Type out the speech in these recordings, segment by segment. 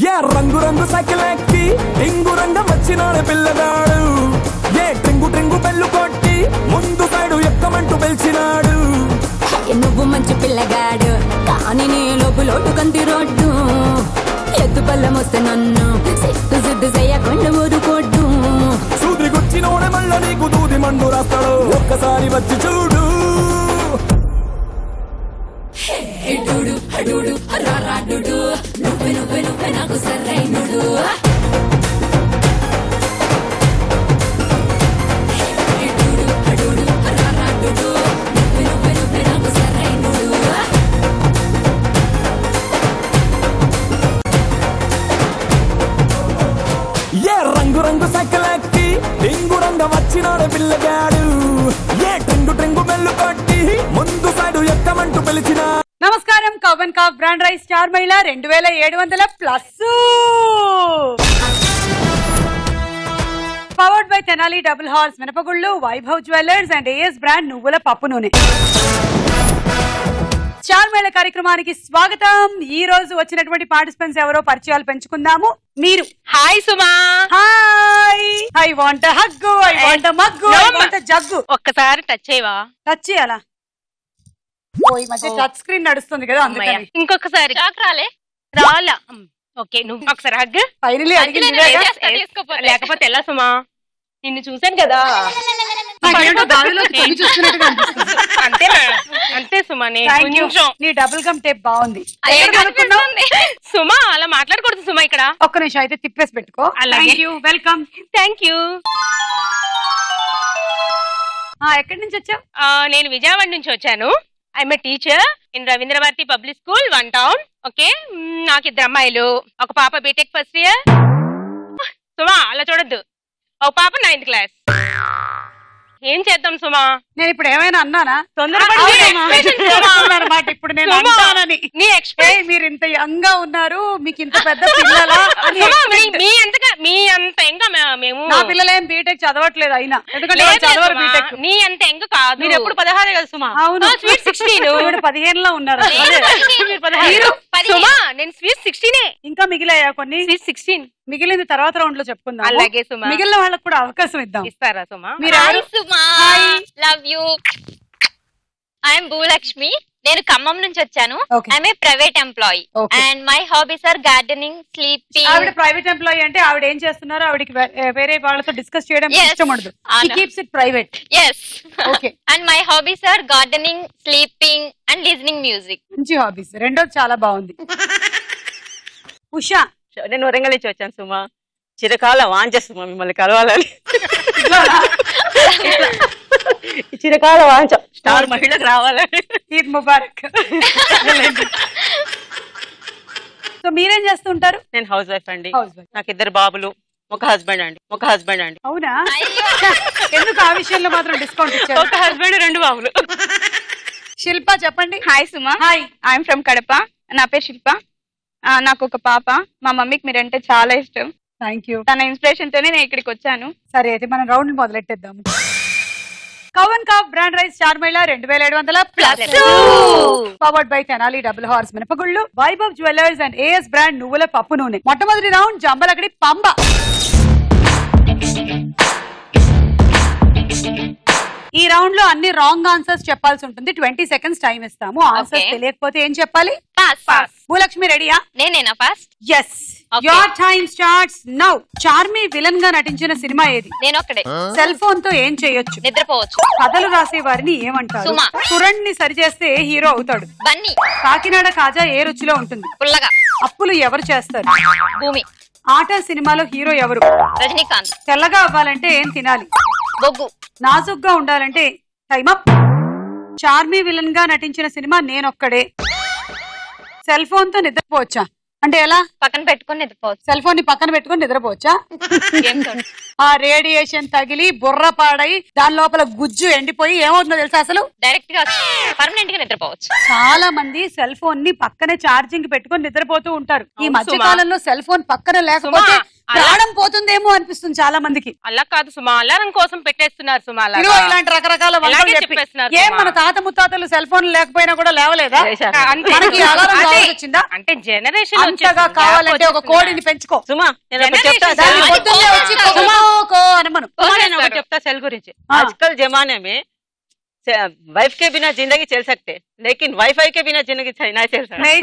ఏ రంగు రంగు సైకిల్ ఎక్కి టింగు రంగం వచ్చినాడు పిల్లగాడు ఏ ట్రింగు ట్రింగు బెల్లు కొట్టి ముందు సైడు ఎక్కమంటూ పిలిచినాడు నువ్వు మంచి పిల్లగాడు కానీ నీ లోపులోటు కంటి రోడ్డు ఎద్దు పళ్ళం వస్తే నన్ను సిట్టు సిద్దు చేయకుండా ఊరుకోడ్డు సూది గుచ్చినోడే మళ్ళ నీకు దూది మండు రాస్తాడు ఒక్కసారి వచ్చి చూడు హెడుడు హడుడు రారాడుడు నువ్వే నువ్వే నువ్వే నాకు సరైనడు హెడుడు హడుడు రారాడుడు నువ్వే నువ్వే నువ్వే నాకు సరైనడు ఏ రంగు రంగు సైకిల్ ఎక్కి టింగు రంగం వచ్చినాడు పిల్లగాడు ఏ ట్రింగు ట్రింగు బెల్లు కొట్టి ముందు సైడు ఎక్కమంటూ పిలిచినా నమస్కారం కవన్ కాఫ్ brand rice star Mahila 2700+. Powered by Tenali double horse మినపగుళ్ళు, Vaibhav jewellers and AS brand నువ్వుల పప్పు నూనె. స్టార్ మహిళ కార్యక్రమానికి స్వాగతం. ఈ రోజు వచ్చినటువంటి పార్టిసిపెంట్స్ ఎవరో పరిచయాలు పెంచుకుందాము. మీరు hi Suma. Hi. I want hug, I want mug, I want jug. ఒక్కసారి టచ్ చేయవా? టచ్ చేయాలా? ఈ మధ్య టచ్ స్క్రీన్ నడుస్తుంది కదా అందుకని. ఇంకొకసారి రాలా. ఓకే నువ్వు ఒకసారి హగ్. ఫైనలీ లేకపోతే ఎలా సుమా? నిన్ను చూసాను కదా అంతే సుమా. నీ డబుల్ గమ్ టేప్ బాగుంది సుమా. అలా మాట్లాడకూడదు సుమా ఇక్కడ. ఒక్క నిమిషం అయితే తిప్పేసి పెట్టుకో. వెల్కమ్. Thank you. ఎక్కడి నుంచి వచ్చావు? నేను విజయవాడ నుంచి వచ్చాను. I'm a teacher in Ravindra Bharathi public school, 1 town. Okay, నాకు 2 అమ్మాయిలు, ఒక పాప బీటెక్ ఫస్ట్ ఇయర్. సుమా అలా చూడొద్దు. ఒక పాప 9th క్లాస్. ఏం చేద్దాం సుమా? నేను ఇప్పుడు ఏమైనా అన్నానా? ఇప్పుడు నేను నీ ఎక్స్పీరియన్స్. మీరు ఇంత యంగ్ గా ఉన్నారు, మీకు ఇంత పెద్ద పిల్లలా? మీ అంత ఎంగ మేము. నా పిల్లలేం బీటెక్ చదవట్లేదు అయినా, ఎందుకంటే చదవరు బీటెక్. నీ అంత ఎంగ కాదు. మీరు ఎప్పుడు 16 కదా సుమా? అవును, స్వీట్ 16. 15లో ఉన్నారు. సుమా నేను స్వీట్ 16. ఇంకా మిగిలాయా కొన్ని? స్వీట్ 16 మిగిలింది తర్వాత రౌండ్ లో చెప్పుకుందాం. అలాగే సుమా. మిగిలిన వాళ్ళకి కూడా అవకాశం ఇద్దాం. ఇస్తారా Suma? Hi Suma, love you. I'm Bhulakshmi. నేను ఖమ్మం నుంచి వచ్చాను. I'm a private employee and my hobbies are gardening, sleeping. ఆవిడ ప్రైవేట్ ఎంప్లాయీ అంటే ఆవిడ ఏం చేస్తున్నారు? ఆవిడకి వేరే వాళ్ళతో డిస్కస్ చేయడం ఇష్టం ఉండదు. She keeps it private. yes. Okay. And my hobbies are gardening, sleeping and listening music. మంచి హాబీస్. రెండోది చాలా బాగుంది. ఉషా. నేను వరంగల్ నుంచి వచ్చాను సుమా. చిరకాల వాంఛ సుమా మిమ్మల్ని కలవాలని. చిరకాల వాంఛ స్టార్ మహిళకు రావాలని. ఈద్ ముబారక్. సో మీరేం చేస్తుంటారు? నేను హౌస్ వైఫ్ అండి. నాకు 2 బాబులు, ఒక హస్బెండ్ అండి. అవునా? ఎందుకు ఆ విషయంలో మాత్రం డిస్కౌంట్ ఇచ్చారు? ఒక హస్బెండ్, 2 బాబులు. శిల్ప చెప్పండి. Hi Suma. Hi. I'm from Kadapa. నా పేరు శిల్ప. నాకు ఒక పాప. మా మమ్మీకి మీరంటే చాలా ఇష్టం. Thank you. తన ఇన్స్పిరేషన్ తోనే నేను ఇక్కడికి వచ్చాను. సరే అయితే మనం రౌండ్ మొదలెట్టేద్దాము. కవన్ కాఫ్ brand rice star Mahila 2700+. Powered by Tenali double horse మినపగుళ్ళు, Vaibhav jewellers and AS brand నువ్వుల పప్పు నూనె. మొట్టమొదటి రౌండ్ జంబలకడి పంబ. ఈ రౌండ్ లో అన్ని రాంగ్ ఆన్సర్స్ చెప్పాల్సి ఉంటుంది. 20 seconds టైం ఇస్తాము. ఆన్సర్స్ తెలియకపోతే ఏం చెప్పాలి? పాస్. భూలక్ష్మి రెడీయా? నేనేనా first? Yes. Your time starts now. Charmi villain గా నటించిన సినిమా ఏది? నేను ఒక్కడే. సెల్ ఫోన్ తో ఏం చేయొచ్చు? నిద్రపోవచ్చు. కథలు రాసే వారిని ఏమంటారు? సుమ. కురణ్ ని సరిచేస్తే ఏ హీరో అవుతాడు? బన్నీ. కాకినాడ కాజా ఏ రుచిలో ఉంటుంది? పుల్లగా. అప్పులు ఎవరు చేస్తారు? భూమి. ఆట సినిమాలో హీరో ఎవరు? రజనీకాంత్. తెల్లగా అవ్వాలంటే ఏం తినాలి? బొగ్గు. నాజుగ్గా ఉండాలంటే టైమ్ అప్. చార్మి విలన్ గా నటించిన సినిమా నేనొక్కడే. సెల్ ఫోన్ తో నిద్రపోవచ్చా? అంటే ఎలా? పక్కన పెట్టుకొని నిద్రపోవచ్చు. సెల్ ఫోన్ ని పక్కన పెట్టుకొని నిద్రపోవచ్చా? ఆ రేడియేషన్ తగిలి బుర్ర పాడై దాని లోపల గుజ్జు ఎండిపోయి ఏమవుతుందో తెలుసా? అసలు డైరెక్ట్ గా పర్మనెంట్ గా నిద్రపోవచ్చు. చాలా మంది సెల్ ఫోన్ ని పక్కనే ఛార్జింగ్ పెట్టుకొని నిద్రపోతూ ఉంటారు. ఈ మధ్య కాలంలో సెల్ ఫోన్ పక్కన లేకపోతే ప్రాణం పోతుందేమో అనిపిస్తుంది చాలా మందికి. అలా కాదు సుమా, అలారం కోసం పెట్టేస్తున్నారు సుమా. ఇలాంటి రకరకాల వంటలు చెప్పేస్తున్నారు. ఏం మన తాత ముత్తాతలు సెల్ ఫోన్ లేకపోయినా కూడా లేవలేదా? మనకి అలారం కావాల్సి వచ్చిందా? అంటే జనరేషన్ అంతగా కావాలంటే ఒక కోడిని పెంచుకో సుమా. పొద్దున్నే వచ్చి అనమను చెప్తా సెల్ గురించి. आजकल जमाने में वाइफ के बिना जिंदगी चल सकते, लेकिन वाईफाई के बिना जिंदगी नहीं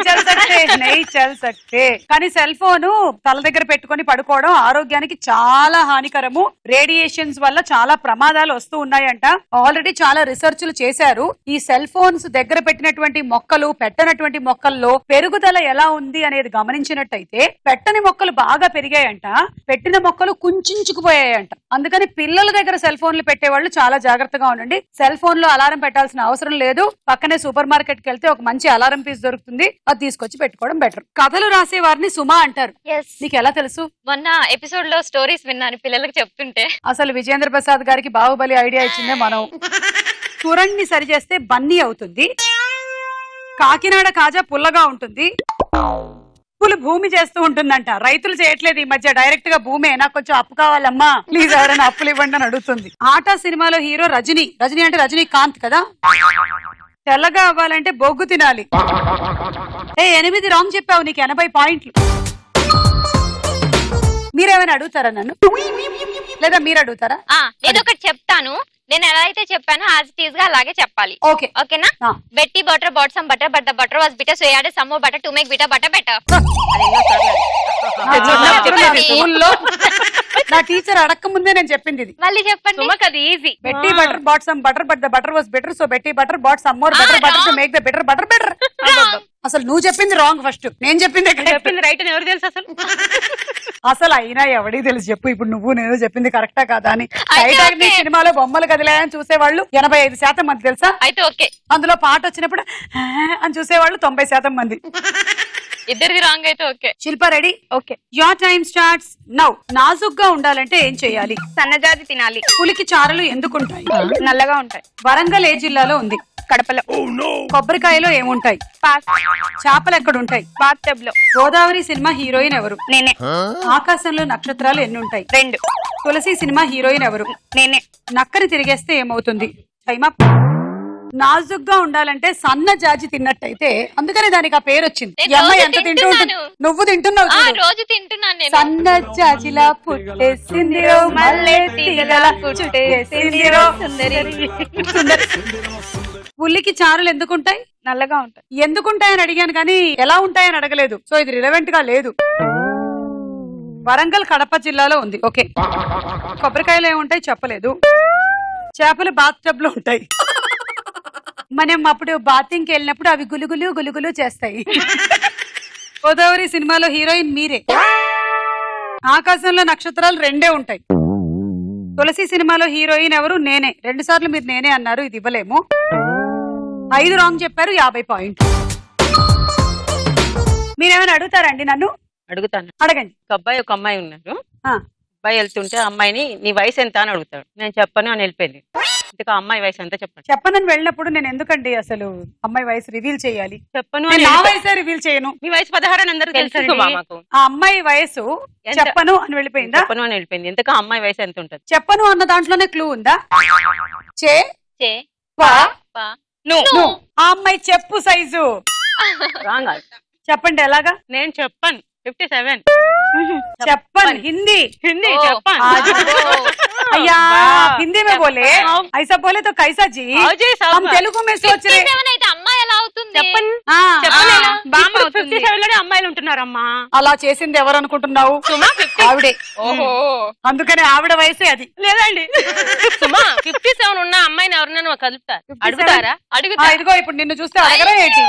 चल सकते. కానీ సెల్ ఫోన్ తల దగ్గర పెట్టుకొని పడుకోవడం ఆరోగ్యానికి చాలా హానికరము. రేడియేషన్స్ వల్ల చాలా ప్రమాదాలు వస్తూ ఉన్నాయంట. ఆల్రెడీ చాలా రీసెర్చ్లు చేశారు. ఈ సెల్ ఫోన్స్ దగ్గర పెట్టినటువంటి మొక్కలు పెట్టనటువంటి మొక్కల్లో పెరుగుదల ఎలా ఉంది అనేది గమనించినట్టయితే పెట్టని మొక్కలు బాగా పెరిగాయంట, పెట్టిన మొక్కలు కుంచుకుపోయాయంట. అందుకని పిల్లల దగ్గర సెల్ ఫోన్లు పెట్టేవాళ్ళు చాలా జాగ్రత్తగా ఉండండి. సెల్ ఫోన్ లో అలారం పెట్టాల్సిన అవసరం లేదు. పక్కనే సూపర్ మార్కెట్ కి వెళ్తే ఒక మంచి అలారం పీస్ దొరుకుతుంది, అది తీసుకొచ్చి పెట్టుకోవడం బెటర్. కథలు రాసే వారిని సుమా అంటారు. నీకు ఎలా తెలుసు? మొన్న ఎపిసోడ్ లో స్టోరీస్ విన్నాను పిల్లలకు చెప్తుంటే. అసలు విజేంద్ర ప్రసాద్ గారికి బాహుబలి ఐడియా ఇచ్చిందే మనం. తురణ్ణి సరి చేస్తే బన్నీ అవుతుంది, కాకినాడ కాజా పుల్లగా ఉంటుంది, అప్పులు భూమి చేస్తూ ఉంటుందంట. రైతులు చేయట్లేదు ఈ మధ్య, డైరెక్ట్ గా భూమే. నాకు కొంచెం అప్పు కావాలమ్మా ప్లీజ్ ఎవరైనా అప్పులు ఇవ్వండి అని అడుగుతుంది. ఆటా సినిమాలో హీరో రజనీ. రజనీ అంటే రజనీకాంత్ కదా. తెల్లగా అవ్వాలంటే బొగ్గు తినాలి. 8 రాంగ్ చెప్పావు, నీకు 80 పాయింట్లు. మీరేమైనా అడుగుతారా నన్ను, లేదా మీరు అడుగుతారా? నేను ఒకటి చెప్తాను, నేను ఎలా అయితే చెప్పానో యాజ్ ఇట్ ఈస్ గా అలాగే చెప్పాలి. ఓకే ఓకేనా? Betty butter bought some butter but the butter was bitter, so add some more butter to make bitter butter better. నా టీచర్ అడక్క ముందే నేను చెప్పింది ఇది. మళ్ళీ చెప్పండి. అది easy. Betty butter bought some butter but the butter was bitter, so Betty butter bought some more butter butter to make the bitter butter better. అసలు నువ్వు చెప్పింది రాంగ్, ఫస్ట్ నేను చెప్పింది రైట్ అని ఎవరు తెలుసు అసలు? అసలు అయినా ఎవడికి తెలుసు చెప్పు. ఇప్పుడు నువ్వు నేను చెప్పింది కరెక్టా కాదా అని. టైటానిక్ సినిమాలో బొమ్మలు కదిలాయని చూసేవాళ్ళు 85% మంది తెలుసా? అయితే ఓకే. అందులో పాట వచ్చినప్పుడు అని చూసేవాళ్ళు 90% మంది. ఇద్దరిది రాంగ్ అయితే okay. Shilpa ready? Okay. Your time starts now. నాజుగ్గా ఉండాలంటే ఏం చేయాలి? సన్నజాతి తినాలి. పులికి చారలు ఎందుకుంటాయి? నల్లగా ఉంటాయి. వరంగల్ ఏ జిల్లాలో ఉంది? కడపలో. కొబ్బరికాయలో ఏముంటాయి? పాస్. చేపలు ఎక్కడుంటాయి? బాత్ టబ్ లో. గోదావరి సినిమా హీరోయిన్ ఎవరు? నేనే. ఆకాశంలో నక్షత్రాలు ఎన్ని ఉంటాయి? 2. తులసి సినిమా హీరోయిన్ ఎవరు? నేనే. నక్కని తిరిగేస్తే ఏమవుతుంది? Time up. నాజుగ్గా ఉండాలంటే సన్న జాజి తిన్నట్టయితే, అందుకనే దానికి ఆ పేరు వచ్చింది. అమ్మాయి ఎంత తింటూ ఉంటుంది. నువ్వు తింటున్నావు, రోజు తింటున్నాను నేను. సన్న జాజిలా పుట్టేసిందిరో మల్లె తీగల పుట్టేసిందిరో సుందరి. పుల్లికి చారులు ఎందుకుంటాయి? నల్లగా ఉంటాయి. ఎందుకుంటాయని అడిగాను కానీ ఎలా ఉంటాయని అడగలేదు. సో ఇది రిలవెంట్ గా లేదు. వరంగల్ కడప జిల్లాలో ఉంది. ఓకే. కొబ్బరికాయలు ఏముంటాయి చెప్పలేదు. చేపలు బాత్ టబ్ లో ఉంటాయి. మనం అప్పుడు బాతింగ్కి వెళ్ళినప్పుడు అవి గులుగులు గులుగులు చేస్తాయి. గోదావరి సినిమాలో హీరోయిన్ మీరే. ఆకాశంలో నక్షత్రాలు 2 ఉంటాయి. తులసి సినిమాలో హీరోయిన్ ఎవరు? నేనే. 2 సార్లు మీరు నేనే అన్నారు, ఇది ఇవ్వలేము. 5 రాంగ్ చెప్పారు, 50 పాయింట్లు. మీరేమైనా అడుగుతారండి నన్ను? అడుగుతాను. అడగండి. ఒక అబ్బాయి ఒక అమ్మాయి ఉన్నారు. అబ్బాయి వెళ్తుంటే అమ్మాయిని నీ వయసు ఎంత అని అడుగుతాడు. నేను చెప్పను అని వెళ్ళిపోయింది. ఇంతకు అమ్మాయి వయసు ఎంత చెప్పండి. చెప్పనని వెళ్ళినప్పుడు నేను ఎందుకండి అసలు అమ్మాయి వయసు రివీల్ చేయాలి? చెప్పను. నా వయసే రివీల్ చేయను. మీ వయసు 16 అని అందరూ తెలుసు. ఆ అమ్మాయి వయసు చెప్పను అని వెళ్ళిపోయిందా? చెప్పను అని వెళ్ళిపోయింది. ఇంతకు అమ్మాయి వయసు ఎంత ఉంటుంది? చెప్పను అన్న దాంట్లోనే క్లూ ఉందా? చే చే పా పా ను. ఆ అమ్మాయి చెప్పు సైజు రాంగ్. చెప్పండి ఎలాగా? నేను చెప్పను. 57. చెప్పను. హింदी చెప్పను. अय्या हिंदी में बोले, ऐसा बोले तो कैसा जी? हम तेलुगु में सोच रहे. అమ్మాయి ఎలా అవుతుంది? అమ్మాయిలు ఉంటున్నారమ్మా. అలా చేసింది ఎవరు అనుకుంటున్నావు? ఆవిడే. ఓహో, అందుకని ఆవిడ వయసే అది. లేదండి సుమా 57 ఉన్న అమ్మాయిని ఎవరన్నా కలుపుతారు? అడుగుతారా? ఇదిగో ఇప్పుడు నిన్ను చూస్తే అడగరా ఏంటి?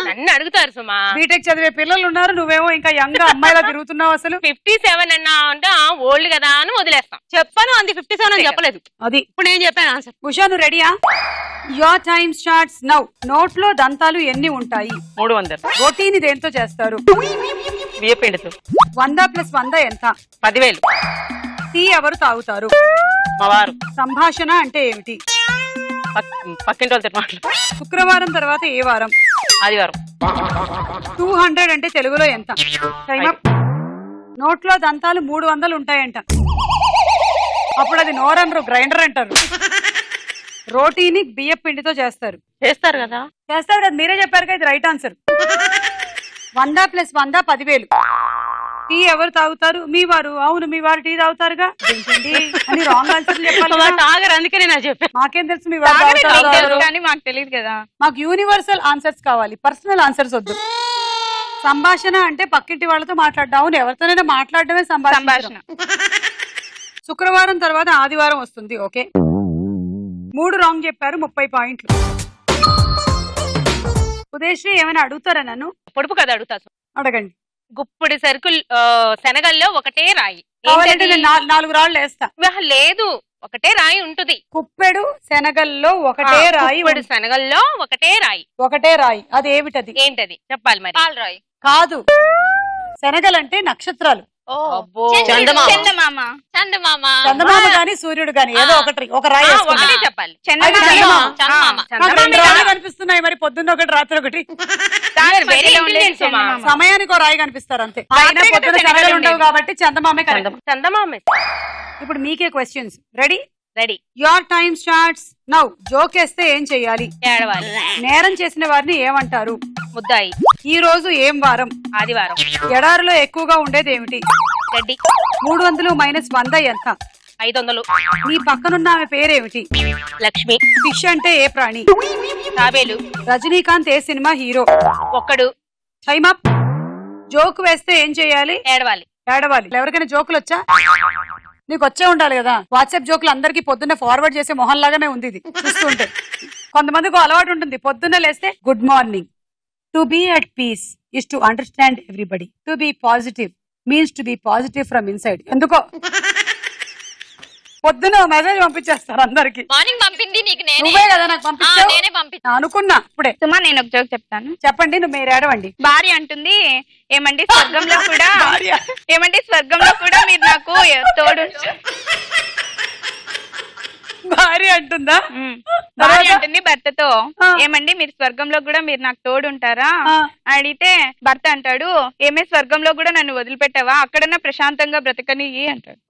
నన్ను అడుగుతారు సుమా. బీటెక్ చదివే పిల్లలు ఉన్నారు, నువ్వేమో ఇంకా యంగ్ అమ్మాయిలా తిరుగుతున్నావు. అసలు 57 అన్నా అంటే ఓల్డ్ కదా అని వదిలేస్తాం. చెప్పను అంది. 57 అని చెప్పలేదు. అది ఇప్పుడు నేను చెప్పాను ఆన్సర్. ఉషా నువ్వు రెడీయా? Your time starts now. నోట్లో దంతాలు ఎన్ని ఉంటాయి? 300. రోటీని దేంతో చేస్తారు? బియ్యపిండితో. 100 + 100 ఎంత? 10,000. టీ ఎవరు తాగుతారు? మా వారు. సంభాషణ అంటే ఏమిటి? పక్కింటి వాళ్ళతో మాట్లాడు. శుక్రవారం తర్వాత ఏ వారం? ఆదివారం. 200 అంటే తెలుగులో ఎంత? Time up. నోట్లో దంతాలు 300 ఉంటాయంట. అప్పుడు అది నోరనరు, గ్రైండర్ అంటారు. రోటీని బియ్య పిండితో చేస్తారు కదా. చేస్తారు కదా, మీరే చెప్పారు కదా, ఇది రైట్ ఆన్సర్. 100 + 100 10,000. టీ ఎవరు తాగుతారు? మీ వారు. అవును, మీ వారు టీ తాగుతారుగా అని రాంగ్ ఆన్సర్ చెప్పాలి. తాగరు, అందుకే నేను చెప్పాను. మాకేం తెలుసు మీ వారు తాగుతారు కానీ మాకు తెలియదు కదా. మాకు యూనివర్సల్ ఆన్సర్స్ కావాలి, పర్సనల్ ఆన్సర్స్ వద్దు. సంభాషణ అంటే పక్కింటి వాళ్ళతో మాట్లాడడం. అవును, ఎవరితోనైనా మాట్లాడడమే సంభాషణ. శుక్రవారం తర్వాత ఆదివారం వస్తుంది. ఓకే, 3 రాంగ్ చెప్పారు, 30 పాయింట్లు. ఉదయశ్రీ ఏమైనా అడుగుతారా నన్ను? పొడుపు కదా అడుగుతా. అడగండి. గుప్పుడు సరుకులు శనగల్లో ఒకటే రాయి. కావాలంటే నేను 4 రాళ్ళు వేస్తా. లేదు, ఒకటే రాయి ఉంటుంది. కుప్పెడు శనగల్లో ఒకటే రాయి. శనగల్లో ఒకటే రాయి. ఒకటే రాయి, అది ఏమిటది? ఏంటది చెప్పాలి మరి. పాలరాయి కాదు, శనగలంటే నక్షత్రాలు. చందమామ చందమామ గాని సూర్యుడు గాని ఏదో ఒక రాయి ఒకటే చెప్పాలి. కనిపిస్తున్నాయి మరి, పొద్దున్న ఒకటి రాత్రి ఒకటి. చందమామ. సమయానికి ఒక రాయి కనిపిస్తారు అంతే. ఆయన పొద్దున శనగలు ఉండవు కాబట్టి చందమామే కరెక్ట్. చందమామే. ఇప్పుడు మీకే questions. Ready? Ready. Your time starts now. Joke వేస్తే ఏం చెయ్యాలి? ఏడవాలి. నేరం చేసిన వారిని ఏమంటారు? ముద్దాయి. ఈ రోజు ఏం వారం? ఆదివారం. ఎడారిలో ఎక్కువగా ఉండేది ఏమిటి? గడ్డి. 300 - 100 ఎంత? 500. నీ పక్కనున్న ఆమె పేరేమిటి? లక్ష్మి. ఫిష్ అంటే ఏ ప్రాణి? తాబేలు. రజనీకాంత్ ఏ సినిమా హీరో? ఒక్కడు. Time up. జోక్ వేస్తే ఏం చేయాలి? ఏడవాలి. ఏడవాలి. ఎవరికైనా జోకులు వచ్చా? నీకు వచ్చే ఉండాలి కదా. వాట్సాప్ జోకులు అందరికి పొద్దున్న ఫార్వర్డ్ చేసే మొహం లాగానే ఉంది ఇది చూస్తుంటే. కొంతమందికి అలవాటు ఉంటుంది, పొద్దున్న లేస్తే good morning. To be at peace is to understand everybody. To be positive means to be positive from inside. ఎందుకో పొద్దున మెసేజ్ పంపించేస్తారు అందరికి. మార్నింగ్ పంపింది నీకు నేనే. నువ్వే కదా నాకు పంపించావు. నేనే పంపించా అనుకున్నా ఇప్పుడే. సుమా, నేను ఒక జోక్ చెప్తాను. చెప్పండి. మీరు ఏడవండి. భార్య అంటుంది, ఏమండి స్వర్గంలో కూడా మీరు నాకు తోడు. భార్య అంటుందా? భార్య అంటుంది భర్తతో, ఏమండి మీరు స్వర్గంలో కూడా మీరు నాకు తోడు ఉంటారా? అడిగితే భర్త అంటాడు, ఏమే స్వర్గంలో కూడా నన్ను వదిలిపెట్టావా? అక్కడన్నా ప్రశాంతంగా బ్రతకని అంటాడు.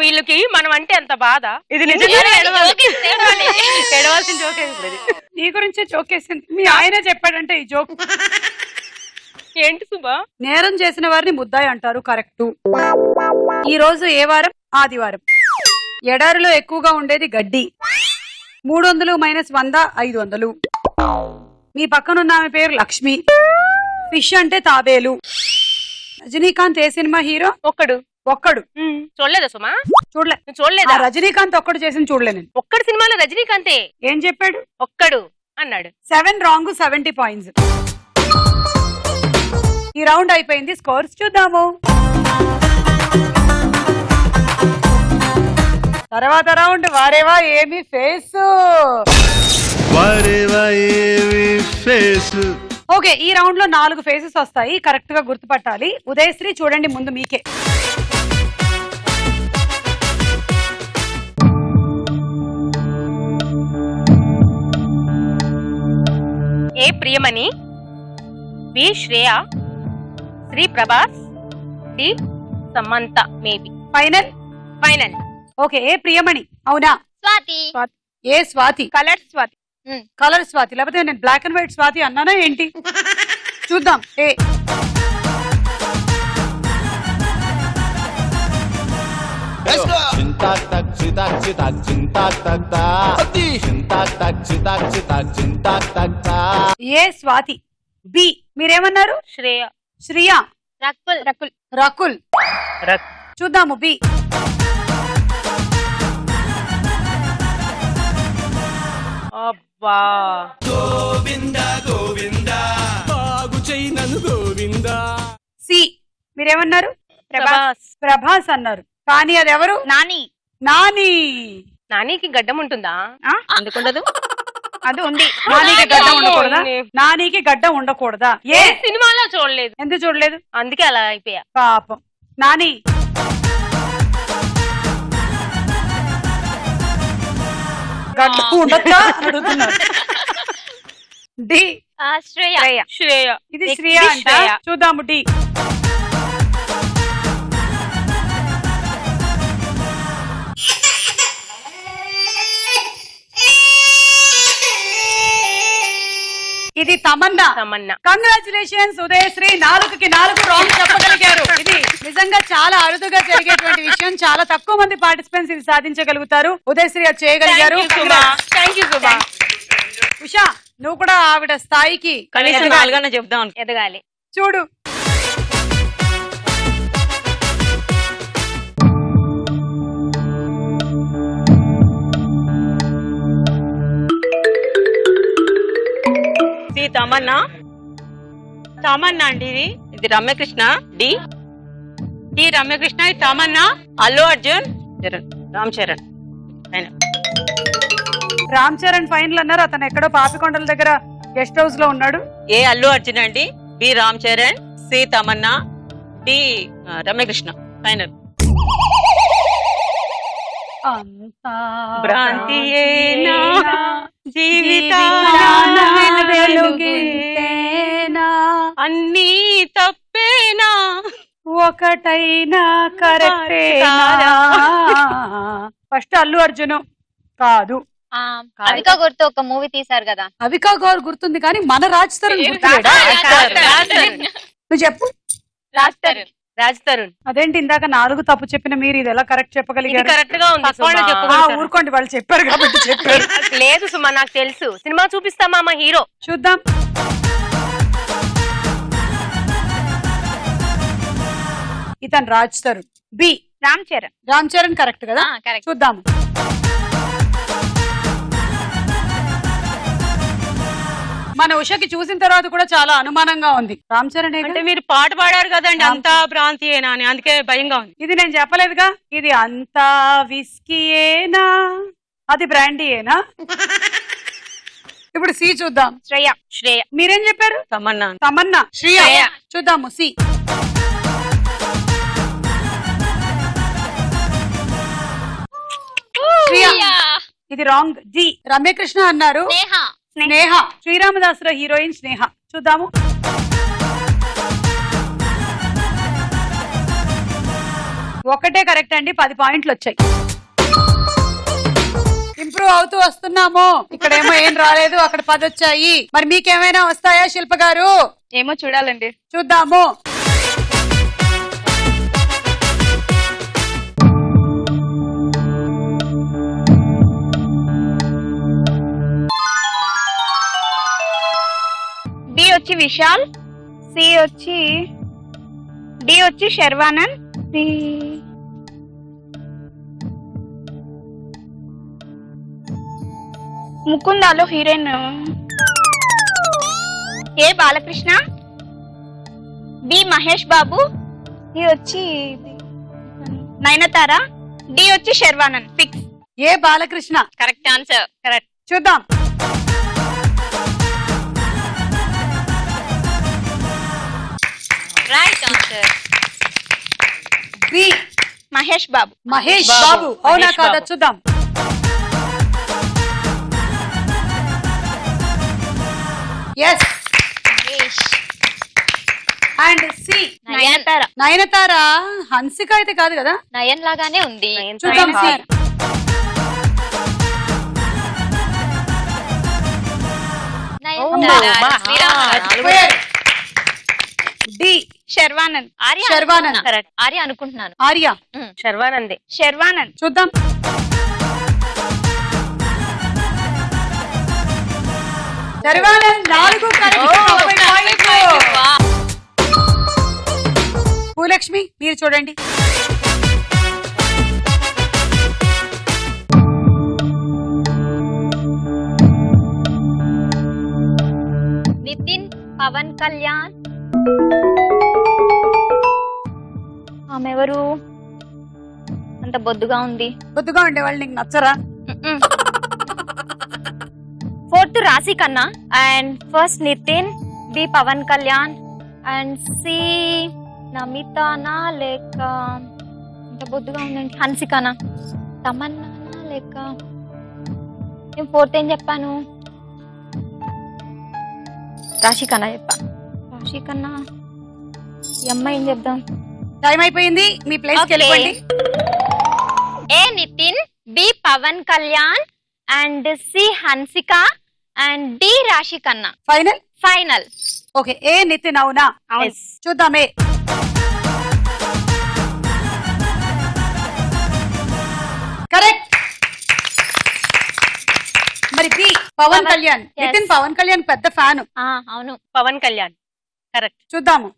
వీళ్ళకి మనం అంటే ఎంత బాధ. ఇది నిజంగా ఏడవాల్సిన జోక్. నీ గురించే జోకేసింది. మీ ఆయన చెప్పాడంటే ఈ జోక్. ఏంటి సుబా? నేరం చేసిన వారిని ముద్దాయి అంటారు. కరెక్ట్. ఈ రోజు ఏ వారం? ఆదివారం. ఎడారిలో ఎక్కువగా ఉండేది గడ్డి. 300 - 100 500. మీ పక్కనున్న ఆమె పేరు లక్ష్మి. ఫిష్ అంటే తాబేలు. రజనీకాంత్ ఏ సినిమా హీరో? ఒక్కడు. చూడలేదా సుమా? చూడలేదా? రజనీకాంత్ ఒక్కడు చేసిన చూడలే నేను. ఒక్కడు సినిమాలో రజనీకాంతే. ఏం చెప్పాడు? ఒక్కడు అన్నాడు. 7 రాంగ్, 70 పాయింట్స్. ఈ రౌండ్ అయిపోయింది. స్కోర్స్ చూద్దాము. తర్వాత రౌండ్ వారేవా ఏమి ఫేస్. ఓకే, ఈ రౌండ్ లో 4 ఫేసెస్ వస్తాయి. కరెక్ట్ గా గుర్తుపట్టాలి. ఉదయశ్రీ చూడండి ముందు మీకే. A Priyamani, B Shreya, C Prabhas, D Samantha. Maybe final. Okay, A Priyamani అవునా? Swathi. A Swathi? Colour Swathi. Colour Swathi. లేకపోతే నేను బ్లాక్ అండ్ వైట్ స్వాతి అన్నానా ఏంటి? చూద్దాం. ఏ ఏ స్వాతి. బి మీరేమన్నారు? శ్రేయ. శ్రియా. రకుల్. చూద్దాము. బి. అబ్బా. సి మీరేమన్నారు? ప్రభాస్ అన్నారు. కానీ అది ఎవరు? నాని. నానికి గడ్డం ఉంటుందా? అందుకుండదు. అది ఉంది. నానికి గడ్డం ఉండకూడదా? నానికి గడ్డం ఉండకూడదా? ఏ సినిమాలో చూడలేదు. ఎందుకు చూడలేదు? అందుకే అలా అయిపోయా. పాపం. నాని గడ్డ ఉండొచ్చా అని అడుగుతున్నారు. డి శ్రేయ. శ్రేయ. ఇది శ్రేయ అంట. చూద్దాము డి. ఇది తమన్నా. కంగ్రాచులేషన్స్ ఉదయశ్రీ, 4కి 4 రాంగ్ చెప్పగలిగారు. ఇది నిజంగా చాలా అరుదుగా జరిగేటువంటి విషయం. చాలా తక్కువ మంది పార్టిసిపెంట్స్ ఇది సాధించగలుగుతారు. ఉదయశ్రీ అది చేయగలిగారు. ఉషా, నువ్వు కూడా ఆవిడ స్థాయికి కనీసం 4 చెప్దాం ఎదగాలి. చూడు. తమన్నా. తమన్నా అండి ఇది రమ్యకృష్ణ. డి రమ్యకృష్ణ. ఇది తమన్నా. అల్లు అర్జున్, రామ్ చరణ్. రామ్ చరణ్ ఫైనల్ అన్నారు. అతను ఎక్కడో పాపికొండల దగ్గర గెస్ట్ హౌస్ లో ఉన్నాడు. ఏ అల్లు అర్జున్ అండి, B Ram Charan, C Tamannaah, D Ramya Krishna. Final. భ్రాంతియేనా జీవితాన వెలుగేనా, అన్నీ తప్పేనా, ఒకటైనా కరెక్టేనా. ఫస్ట్ అల్లు అర్జున్ కాదు. అవికా గుర్తు ఒక మూవీ తీశారు కదా. అవికా గౌర్ గుర్తుంది కానీ మన రాజ్ తరుణ్ గుర్తులేడా? నువ్వు చెప్పు. రాజ్ తరుణ్. అదేంటి ఇందాక 4 తప్పు చెప్పిన మీరు ఇది ఎలా కరెక్ట్ చెప్పగలిగారు? కరెక్ట్ గా ఉంది. ఊరుకోండి, వాళ్ళు చెప్పారు కాబట్టి చెప్పారు. లేదు సుమా, నాకు తెలుసు. సినిమా చూపిస్తామా మా హీరో? చూద్దాం. ఇతను రాజ్ తరుణ్. బి రామ్ చరణ్. రామ్ చరణ్ కరెక్ట్ కదా? చూద్దాం. మన ఉషకి చూసిన తర్వాత కూడా చాలా అనుమానంగా ఉంది. రామ్ చరణ్ అంటే మీరు పాట పాడారు కదండి, అంతా భ్రాంతియేనా అని, అందుకే భయంగా ఉంది. ఇది నేను చెప్పలేదుగా. ఇది అంతా విస్కీయేనా, అది బ్రాండీయేనా? ఇప్పుడు సి చూద్దాం. శ్రేయ. మీరేం చెప్పారు? తమన్నా. శ్రేయ. చూద్దాము సి. ఇది రాంగ్. డి రమ్యకృష్ణ అన్నారు. స్నేహ. శ్రీరామదాసురావు హీరోయిన్ స్నేహ. చూద్దాము. ఒకటే కరెక్ట్ అండి. 10 పాయింట్లు వచ్చాయి. ఇంప్రూవ్ అవుతూ వస్తున్నాము. ఇక్కడేమో ఏం రాలేదు, అక్కడ 10 వచ్చాయి. మరి మీకేమైనా వస్తాయా శిల్ప గారు? ఏమో చూడాలండి. చూద్దాము. డి వచ్చి విశాల్, సి వచ్చి డి వచ్చి శర్వానంద్, సి ముకుందాలో heroine A Balakrishna, B Mahesh Babu, C వచ్చి నయనతార, డి వచ్చి Sharwanand. Fix. A Balakrishna correct answer. Correct. చూద్దాం. Right answer. B Mahesh Babu. Mahesh Babu. అవునా కాదా? చూద్దాం. Yes. And C Nayanthara. Nayanthara. Hansika అయితే కాదు కదా? నయన్ లాగానే ఉంది. చూద్దాం. సి. డి శర్వానంద్. శర్వానంద్. ఆర్య అనుకుంటున్నాను. ఆర్య. శర్వానందే. శర్వానంద్. చూద్దాం. శర్వానంద్ 4 కరెక్ట్. భూలక్ష్మి మీరు చూడండి. నితిన్, పవన్ కళ్యాణ్. ఆమె ఎవరు? అంత బొద్దుగా ఉంది. బొద్దుగా ఉండే వాళ్ళు నీకు నచ్చరా? 4th Raashi Khanna and first Nithiin, B Pawan Kalyan and C నమితానా లేక అంత బొద్దుగా ఉందండి హన్సికానా, తమన్నానా లేక నేను 4th ఏం చెప్పాను? రాశి కన్నా చెప్పా. రాశి కన్నా ఈ అమ్మాయి ఏం చెప్దాం? టైం అయిపోయింది, మీ ప్లేస్ కి వెళ్ళిపోండి. A Nithiin, B Pawan Kalyan and C Hansika and D Raashi Khanna. Final. Okay, A Nithiin అవునా? చూద్దాం. A correct. మరి బి పవన్ కళ్యాణ్. నితిన్ పవన్ కళ్యాణ్ పెద్ద ఫ్యాన్. అవును, పవన్ కళ్యాణ్ కరెక్ట్. చూద్దాము.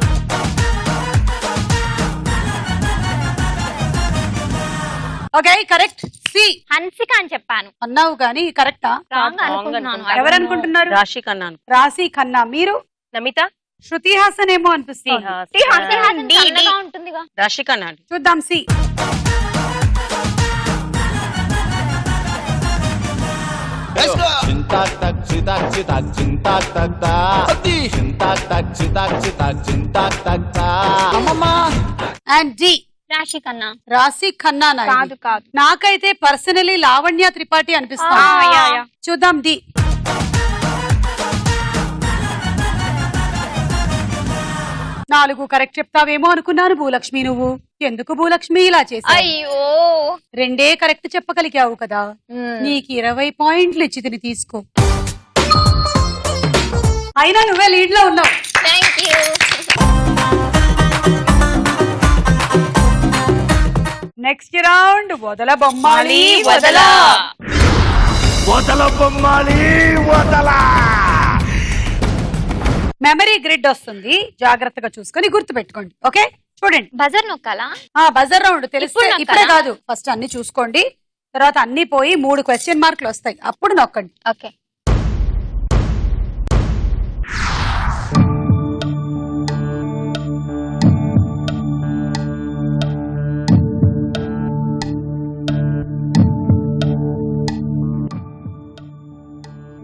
Okay correct. సి హన్సిక అని చెప్పాను. అన్నావు కానీ కరెక్టా? ఎవరనుకుంటున్నారు? రాశి ఖన్నా. రాశి ఖన్నా. మీరు? నమిత. శృతి హాసన్ ఏమో అనిపిస్తుంది. రాశి ఖన్నా. చూద్దాం. సి అండ్ డి రాశి ఖన్నా. రాశి ఖన్నా. కాదు కాదు, నాకైతే పర్సనలీ లావణ్య త్రిపాఠి అనిపిస్తుంది. చూద్దాం. డి 4 కరెక్ట్ చెప్తావేమో అనుకున్నాను భూలక్ష్మి. నువ్వు ఎందుకు భూలక్ష్మి ఇలా చేసావు? అయ్యో, 2 కరెక్ట్ చెప్పగలిగావు కదా. నీకు 20 పాయింట్లు ఇచ్చి తిని తీసుకో. అయినా నువ్వే లీడ్ లో ఉన్నావు. Thank you. నెక్స్ట్ రౌండ్ వదల బొమ్మాలి వదల. వదల బొమ్మాలి వదల. మెమరీ గ్రిడ్ వస్తుంది, జాగ్రత్తగా చూసుకొని గుర్తు పెట్టుకోండి. ఓకే చూడండి. బజర్ నొక్కాలా? బజర్ రౌండ్ తెలిస్తే ఇప్పుడే కాదు, ఫస్ట్ అన్ని చూసుకోండి. తర్వాత అన్ని పోయి 3 క్వశ్చన్ మార్కులు వస్తాయి, అప్పుడు నొక్కండి. ఓకే.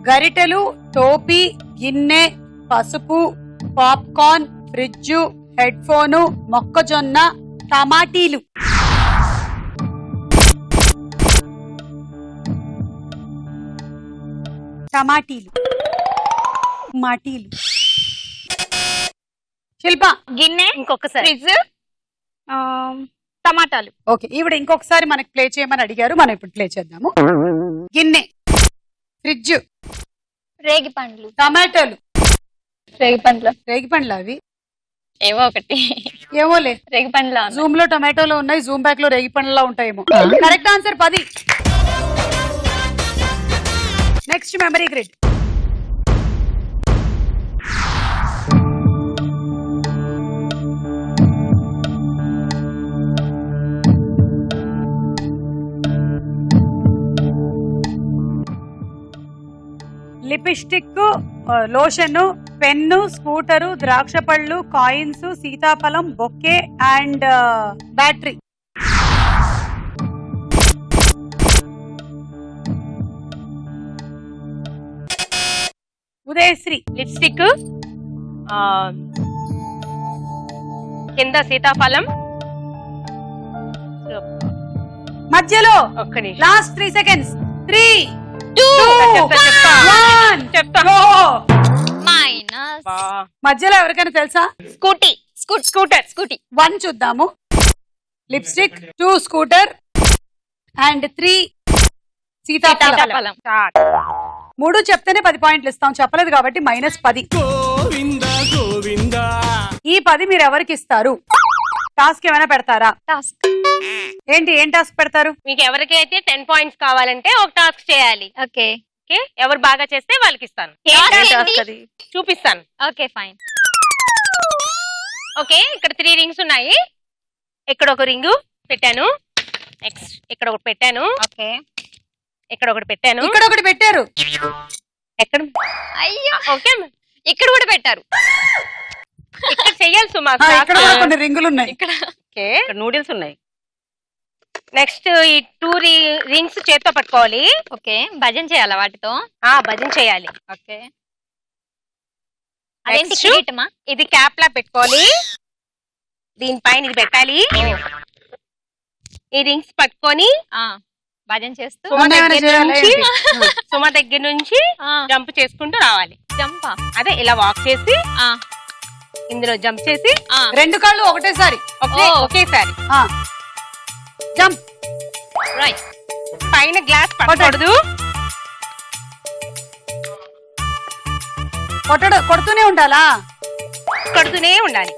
గరిటెలు, టోపీ, గిన్నె, పసుపు, పాప్కార్న్, ఫ్రిడ్జ్, హెడ్ ఫోను, మొక్కజొన్న, టమాటీలు. టమాటీలు, మాటీలు. శిల్ప. గిన్నె, ఇంకొకసారి. ఫ్రిడ్జ్, టమాటాలు. ఓకే, ఈవిడ ఇంకొకసారి మనకి ప్లే చేయమని అడిగారు, మనం ఇప్పుడు ప్లే చేద్దాము. గిన్నె, ఫ్రిడ్జ్, రేగి పండ్లు, టమాటోలు. రేగి పండ్లు. రేగి పండ్లు అవి ఏవో ఒకటి. ఏమోలే, రేగి పండ్లు. జూమ్ లో టమాటోలో ఉన్నాయి, జూమ్ బ్యాక్ లో రేగి పండ్లలో ఉంటాయేమో. Correct answer 10. Next memory grid. Lipstick, lotion, pen, scooter, ద్రాక్ష పళ్ళు, కాయిన్స్, సీతాఫలం, bouquet and battery. Udayasri. Lipstick, కింద సీతాఫలం, మధ్యలో ఒక్క నిమిషం. Last 3 seconds. 3, 2, చెప్తా. 1. చెప్తా. మైనస్. మధ్యలో ఎవరికైనా తెలుసా? స్కూటీ. స్కూటర్. స్కూటీ. 1 చూద్దాము. లిప్స్టిక్, 2 స్కూటర్ అండ్ 3 సీతాఫలం. 3 చెప్తేనే 10 పాయింట్లు ఇస్తాం, చెప్పలేదు కాబట్టి -10. ఈ 10 మీరు ఎవరికి ఇస్తారు? టాస్క్ ఏమైనా పెడతారా? టాస్క్ ఏంటి, ఏం టాస్క్ పెడతారు? మీకు ఎవరికైతే 10 పాయింట్స్ కావాలంటే ఒక టాస్క్ చేయాలి. ఓకే. ఓకే, ఎవరు బాగా చేస్తే వాళ్ళకి ఇస్తాను, చూపిస్తాను. Okay fine. ఓకే, ఇక్కడ 3 రింగ్స్ ఉన్నాయి. ఇక్కడ ఒక రింగు పెట్టాను, నెక్స్ట్ ఇక్కడ ఒకటి పెట్టాను. ఓకే. ఇక్కడ ఒకటి పెట్టాను, ఇక్కడ ఒకటి పెట్టారు. ఎక్కడ? అయ్యో, ఓకే, ఇక్కడ కూడా పెట్టారు. ఇక్కడ చెయ్యాలి సుమా. ఇక్కడ కూడా కొన్ని రింగులు ఉన్నాయి. ఇక్కడ ఓకే, ఇక్కడ నూడిల్స్ ఉన్నాయి. నెక్స్ట్ ఈ 2 రింగ్స్ చేత్తో పట్టుకోవాలి. ఓకే, భజన చేయాలా వాటితో? భజన చేయాలి. ఓకే. అదేంటి Next, కిరీటమా? ఇది క్యాప్ లా పెట్టుకోవాలి, దీనిపైన ఇది పెట్టాలి. ఈ రింగ్స్ పట్టుకొని భజన చేస్తూ సుమ దగ్గర నుంచి జంప్ చేసుకుంటూ రావాలి. జంపా అదే ఇలా వాక్ చేసి ఇందులో జంప్ చేసి 2 కాళ్ళు ఒకటేసారి ఒకేసారి జంప్. రైట్. పైన గ్లాస్ పట్టకూడదు. కొడుతూనే ఉండాలా? కొడుతూనే ఉండాలి.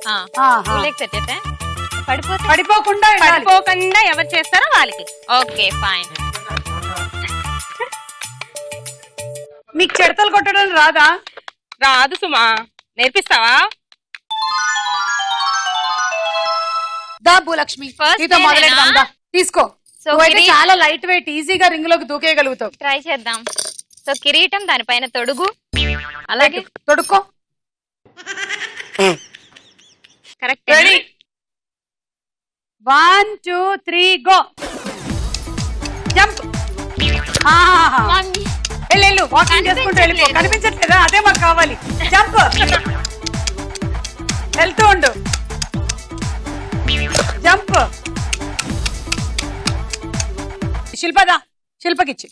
పడిపోకుండా ఎవరు చేస్తారో వాళ్ళకి. Okay fine. మీకు చెడతలు కొట్టడం రాదా? రాదు సుమా, నేర్పిస్తావా? దా భూలక్ష్మి, నీతో మొదలెడదాం. తీసుకో. సో చాలా లైట్ వెయిట్, ఈజీగా రింగ్ లోకి దూకేయగలుగుతావు. ట్రై చేద్దాం. సో కిరీటం, దానిపైన తొడుగు, అలాగే తొడుక్కో. కరెక్ట్. రెడీ? 1 2 3 గో. జంప్. వెళ్ళు, వాకింగ్ చేసుకుంటూ వెళ్ళిపో. కనిపించట్లేదా? అదే మాకు కావాలి. జంప్. వెళ్తూ ఉండు. జంప్. శిల్పదా, శిల్పకిచ్చి.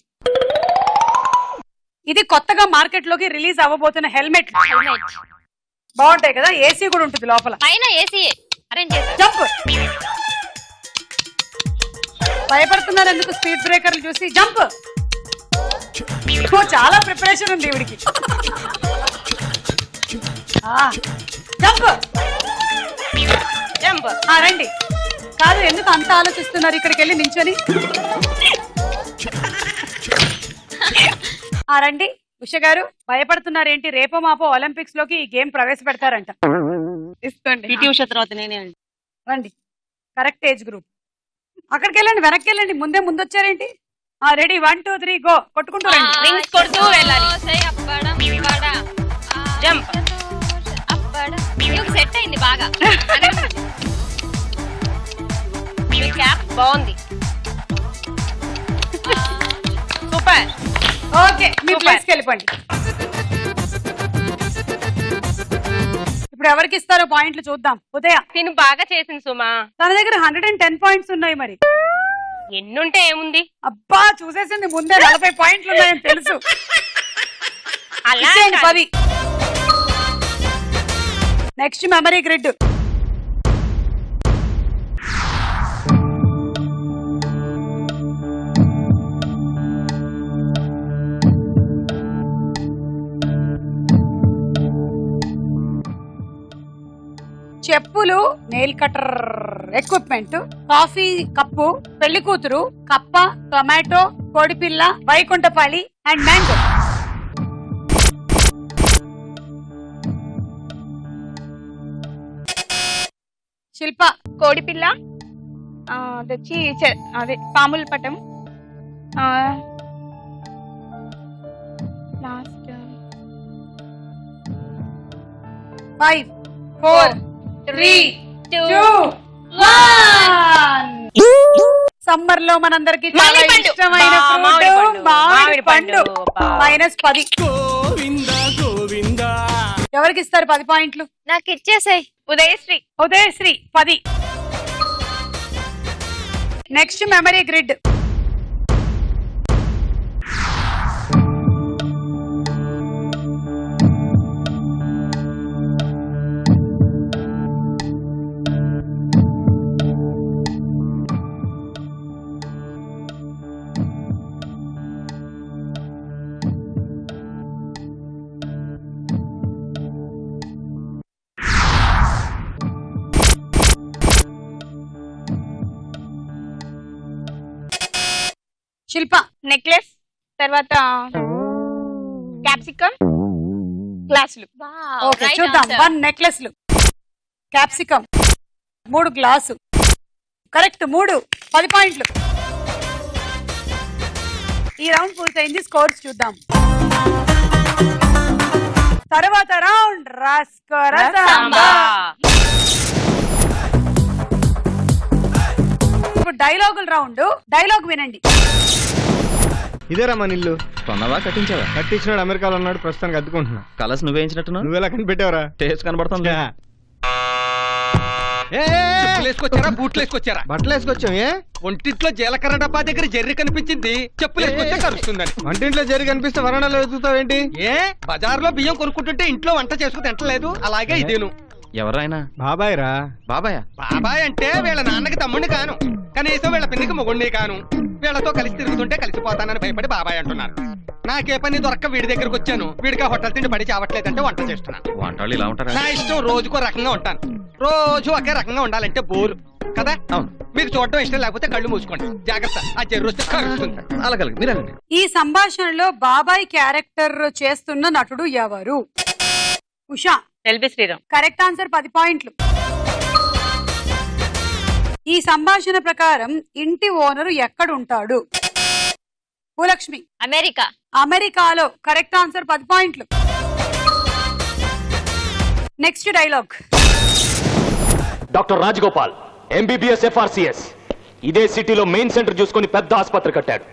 ఇది కొత్తగా మార్కెట్ లోకి రిలీజ్ అవ్వబోతున్న హెల్మెట్. బాగుంటాయి కదా, ఏసీ కూడా ఉంటుంది లోపల. పైన ఏసీ అరేంజ్ చేశారు. జంప్. భయపడుతున్నారు ఎందుకు? స్పీడ్ బ్రేకర్లు చూసి. జంప్. చాలా ప్రిపరేషన్ ఉంది ఇవిడికి. జంప్. జంప్. రండి. కాదు, ఎందుకు అంత ఆలోచిస్తున్నారు? ఇక్కడికి వెళ్ళి నించొని. రండి. ఉష గారు, భయపడుతున్నారేంటి? రేపో మాపో ఒలింపిక్స్ లోకి ఈ గేమ్ ప్రవేశపెడతారంట. తీసుకోండి. పిటి ఉష తర్వాత నేనే అండి. రండి, కరెక్ట్ ఏజ్ గ్రూప్. అక్కడికి వెళ్ళండి, వెనక్కి వెళ్ళండి. ముందు వచ్చారేంటి? రెడీ? 1 2 3 గో. కొట్టుకుంటూ రండి. రింగ్స్ కొడుతూ వెళ్ళాలి. జంప్. సెట్ అయింది బాగా. మీ క్యాప్ బాగుంది. సూపర్. ఓకే, మీ ప్లేస్కి వెళ్ళిపోండి. ఇప్పుడు ఎవరికి ఇస్తారో పాయింట్లు చూద్దాం. ఉదయ తిను బాగా చేసింది సుమా. తన దగ్గర 110 పాయింట్స్ ఉన్నాయి. మరి ఎన్నుంటే ఏముంది? అబ్బా, చూసేసింది ముందే. 40 పాయింట్లు ఉన్నాయని తెలుసు. అలా 10. Next memory grid. చెప్పులు, nail cutter equipment, coffee cup, పెళ్లి కూతురు, కప్ప, టొమాటో, కోడిపిల్ల, వైకుంఠపాళి అండ్ మ్యాంగో. శిల్ప. కోడిపిల్ల, అదొచ్చి అదే పాముల పటం, లాస్ట్ 5 4 3 2 1. సమ్మర్ లో మనందరికి చాలా ఇష్టమైన మామిడి పండు. -10. ఎవరికి ఇస్తారు 10 పాయింట్లు? నాకు ఇచ్చేసాయి. Udayasri. 10. Next memory grid. Shilpa. Necklace, తర్వాత క్యాప్సికమ్, గ్లాసులు. ఓకే, చూద్దాం. 1 నెక్లెస్లు, క్యాప్సికమ్, 3 గ్లాసు. కరెక్ట్, 3. 10 పాయింట్లు. ఈ రౌండ్ పూర్తయింది. స్కోర్స్ చూద్దాం. తర్వాత రౌండ్ ఇప్పుడు డైలాగుల రౌండ్. డైలాగ్ వినండి. ఇదేరా మన ఇల్లు. కొన్నావా, కట్టించావా? కట్టించినాడు, అమెరికాలో ఉన్నాడు, ప్రస్తుతానికి అద్దుకుంటున్నా. కలర్స్ నువ్వేయించినట్టున్నా? నువ్వెలా కనిపెట్టావరా? టేస్ట్ కనబడుతుంది. వేసుకొచ్చారా బూట్లు వేసుకొచ్చారా? బట్టలు వేసుకొచ్చాం. ఏ ఒంటింట్లో జీలకర్ర డబ్బా దగ్గర జర్రి కనిపించింది, చెప్పులు వేసుకొచ్చా కలుస్తుందని. వంటింట్లో జరి కనిపిస్తే వరండాలో వెతుకుతావేంటి? ఏ బజార్లో బియ్యం కొనుక్కుంటుంటే ఇంట్లో వంట చేసుకుని తింటలేదు, అలాగే ఇదేను. ఎవరైనా? బాబాయ్ రా. బాబాయ్? బాబాయ్ అంటే వీళ్ళ నాన్నకి తమ్ముడిని కాను, కనీసం వీళ్ళ పిన్నికి మొగుడిని కాను. వీళ్ళతో కలిసి తిరుగుతుంటే కలిసిపోతానని భయపడి బాబాయ్ అంటున్నారు. నాకే పని దొరక్క వీడి దగ్గరకు వచ్చాను. వీడికి హోటల్ తిండి పడి చావట్లేదంటే వంట చేస్తున్నాను. వంటలు ఇలా ఉంటారా? నా ఇష్టం, రోజుకో రకంగా ఉంటాను. రోజు ఒకే రకంగా ఉండాలంటే బోరు కదా. మీకు చూడటం ఇష్టం లేకపోతే కళ్ళు మూసుకోండి. జాగ్రత్త, ఆ జర్రు వస్తే కలుస్తుంది. అలాగే మీరండి. ఈ సంభాషణలో బాబాయ్ క్యారెక్టర్ చేస్తున్న నటుడు ఎవరు? Usha. LB Sriram. Correct answer, 10 పాయింట్లు. ఈ సంభాషణ ప్రకారం ఇంటి ఓనరు ఎక్కడుంటాడు? భూలక్ష్మి. అమెరికా. అమెరికాలో. కరెక్ట్ ఆన్సర్, 10 పాయింట్లు. Next dialogue. Doctor Rajagopal MBBS FRCS ఇదే సిటీలో మెయిన్ సెంటర్ చూసుకుని పెద్ద ఆసుపత్రి కట్టాడు.